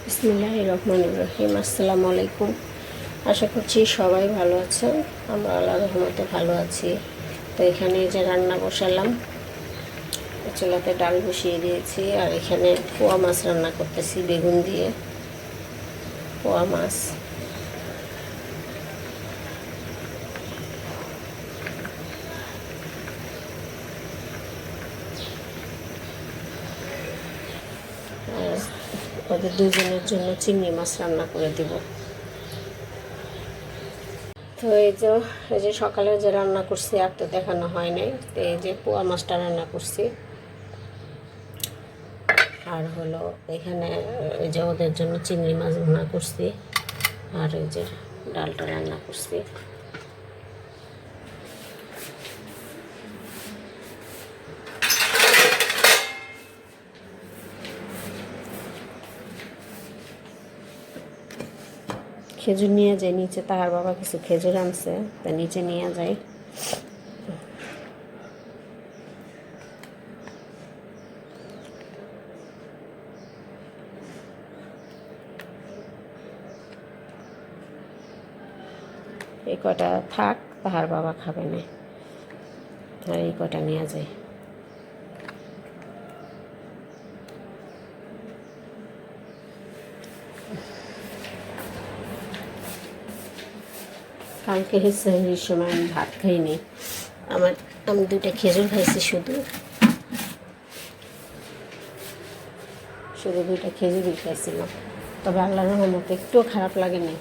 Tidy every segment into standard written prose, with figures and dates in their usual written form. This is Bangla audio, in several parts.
বিসমিল্লাহির রহমানির রহিম। আসসালামু আলাইকুম। আশা করছি সবাই ভালো আছেন। আমরা আল্লাহর রহমতে ভালো আছি। তো এখানে এই যে রান্না বসালাম, চুলাতে ডাল বসিয়ে দিয়েছি। আর এখানে পোয়া মাছ রান্না করতেছি বেগুন দিয়ে। পোয়া মাছ আর ওদের দুজনের জন্য চিংড়ি মাছ রান্না করে দিব। তো এই যে সকালে যে রান্না করছি আর তো দেখানো হয় নাই। তো এই যে পোয়া মাছটা রান্না করছি। আর হলো এখানে এই যে ওদের জন্য চিংড়ি মাছ রান্না করছি। আর এই যে ডালটা রান্না করছি। খেজুর নিয়ে যাই নিচে, তাহার বাবা কিছু খেজুর আনছে, তা নিচে নিয়ে যাই। এই কটা থাক, তাহার বাবা খাবে না, আর এই কটা নিয়ে যাই। কালকে সেহরির সময় আমি ভাত খাইনি। আমি দুইটা খেজুর খাইছি, শুধু দুইটা খেজুরই খাইছিলাম। তবে আল্লাহর রহমতে একটুও খারাপ লাগেনি,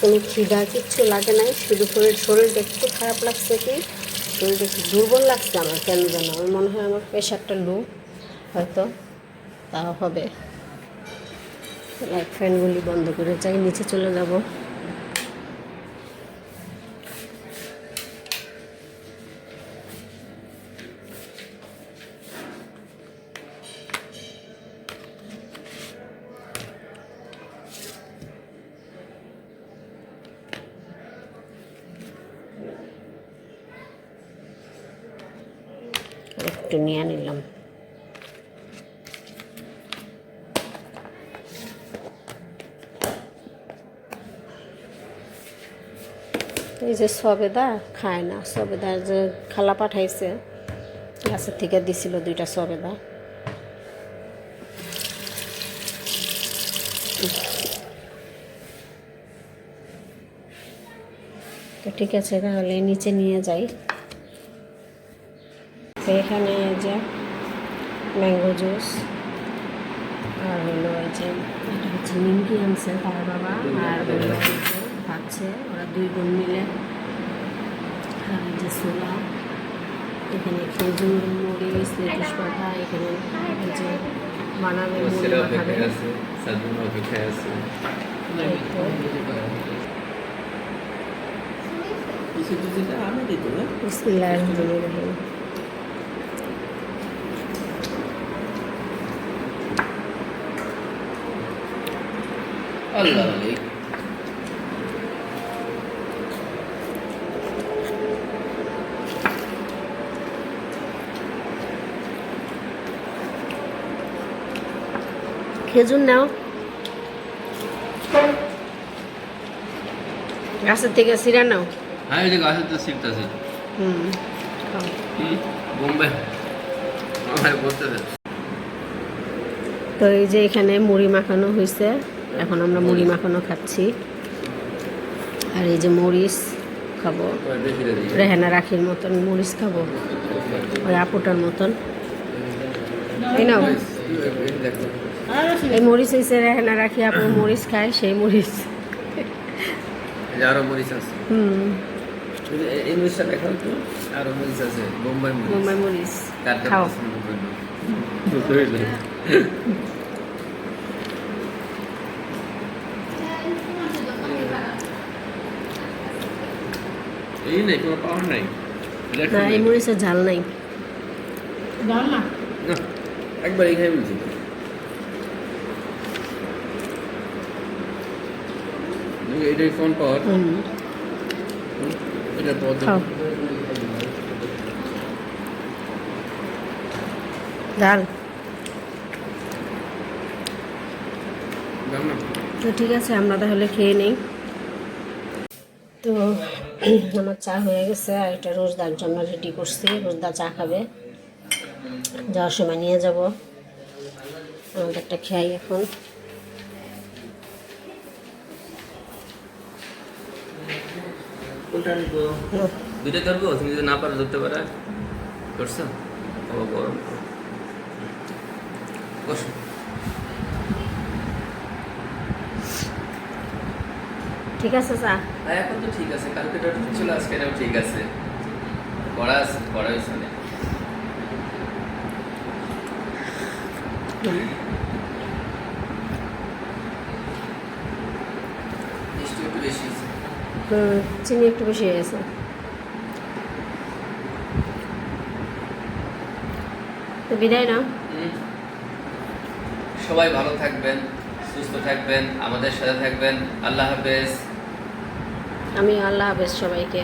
কোনো খিদা কিচ্ছু লাগে নাই। শুধু শরীরটা একটু খারাপ লাগছে, কি শরীরটা একটু দুর্বল লাগছে আমার, কেন জানো। আমার মনে হয় আমার প্রেশারটা লো, হয়তো তাও হবে। লাইট ফ্যানগুলি বন্ধ করে যাই, নিচে চলে যাব। একটু নিয়ে নিলাম। এই যে সবেদা খায় না, সবেদার যে খালা পাঠাইছে গাছের থেকে দিছিল দুইটা সবেদা। তো ঠিক আছে, তাহলে নিচে নিয়ে যাই। তো এখানে এই যে ম্যাঙ্গো জুস, আর হলো এই যে এটা হচ্ছে নিমকি আনছে তার বাবা, আর হলো খাচ্ছে ওরা দুই বোন মিলে। আর এই যে ছোলা, এখানে খেজুর, মরিচ, লেটুস পাতা, এখানে এই যে বানাবে বিসমিল্লাহির রহমানির রহিম। আল্লাহ খেজুর নাও, গাছের থেকে সিরা নাও। হ্যাঁ, এই যে গাছের তো সিটটাছে। খাও। বোম্বে আমার বলতে দে। তো এই যে এখানে মুড়ি মাখানো হয়েছে, এখন আমরা মুড়ি মাখানো খাচ্ছি। আর এই যে মরিচ খাবো, রেহানা রাখির মতন মরিচ খাবো, ওই আপুটার মতন। এই নাও, এই মরিচ হয়েছে রেহানা রাখি আপু মরিচ খায়, সেই মরিচ। আরো মরিচ আছে, এই মরিচটা দেখাও তো। আরো মরিচ আছে, বোম্বাই মরিচ। বোম্বাই মরিচ খাও। এই নাই, কোনো পাওয়ার নাই না, এই মরিচের ঝাল নাই। ডাল না, একবার এখানে বলছি এটাই কোন পাওয়ার, এটা পদ ডাল দাও না। তো ঠিক আছে, আমরা তাহলে খেয়ে নিই। তো আমার চা হয়ে গেছে, আর এটা রোজদার জন্য রেডি করছি। রোজদা চা খাবে, যাওয়ার সময় নিয়ে যাব। আমাদেরটা খাই এখন। কোনটা নিবো? দুইটা ধরবো, তুমি যদি না পারো ধরতে পারো। করছো? ও গরম। বসো। ঠিক আছে চা। হ্যাঁ এখন তো ঠিক আছে, কালকে ডক্টর ছিল, আজকে এটাও ঠিক আছে। পড়া আছে, পড়া হয়েছে না। মিষ্টি একটু বেশি আছে। চিনি একটু বেশি হয়ে গেছে। তো বিদায় না। সবাই ভালো থাকবেন, সুস্থ থাকবেন, আমাদের সাথে থাকবেন। আল্লাহ হাফেজ। আমি আল্লাহ হাফেজ সবাইকে।